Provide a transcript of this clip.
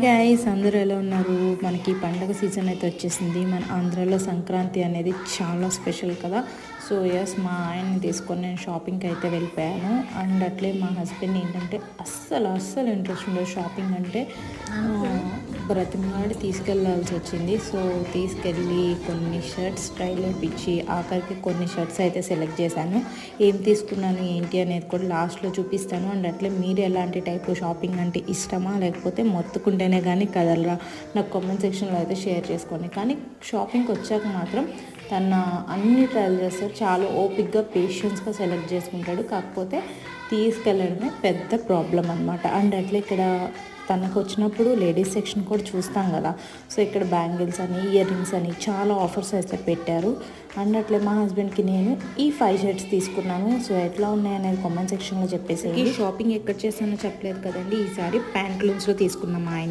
Guys అందరూ ఎలా ఉన్నారు? మనకి పండగ సీజన్ అయితే వచ్చేసింది. మన ఆంధ్రాలో సంక్రాంతి అనేది చాలా స్పెషల్ కదా. సో ఎస్, మా ఆయన్ని తీసుకొని నేను షాపింగ్కి అయితే వెళ్ళిపోయాను. అండ్ అట్లే మా హస్బెండ్ ఏంటంటే అస్సలు ఇంట్రెస్ట్ ఉండదు షాపింగ్ అంటే. బ్రతిమలాడి తీసుకెళ్ళాల్సి వచ్చింది. సో తీసుకెళ్ళి కొన్ని షర్ట్స్ ట్రైల్ వేయించి ఆఖరికి కొన్ని షర్ట్స్ అయితే సెలెక్ట్ చేశాను. ఏం తీసుకున్నాను ఏంటి అనేది కూడా లాస్ట్లో చూపిస్తాను. అండ్ అట్లే మీరు ఎలాంటి టైప్ షాపింగ్ అంటే ఇష్టమా, లేకపోతే మొత్తుకుంటేనే కానీ కదలరా, నాకు కామెంట్ సెక్షన్లో అయితే షేర్ చేసుకోండి. కానీ షాపింగ్కి వచ్చాక మాత్రం తన అన్ని ట్రయల్ చేస్తాడు. చాలా ఓపిక్గా పేషెన్స్గా సెలెక్ట్ చేసుకుంటాడు. కాకపోతే తీసుకెళ్ళడమే పెద్ద ప్రాబ్లం అనమాట. అండ్ అట్లా ఇక్కడ తనకు వచ్చినప్పుడు లేడీస్ సెక్షన్ కూడా చూస్తాం కదా. సో ఇక్కడ బ్యాంగిల్స్ అని, ఇయర్ రింగ్స్ అని చాలా ఆఫర్స్ అయితే పెట్టారు. అండ్ అట్లే మా హస్బెండ్కి నేను ఈ 5 షర్ట్స్ తీసుకున్నాను. సో ఎట్లా ఉన్నాయనేది కామెంట్ సెక్షన్లో చెప్పేసి. ఈ షాపింగ్ ఎక్కడ చేశానో చెప్పలేదు కదండి. ఈసారి ప్యాంట్లూన్స్లో తీసుకున్నాం మా ఆయన.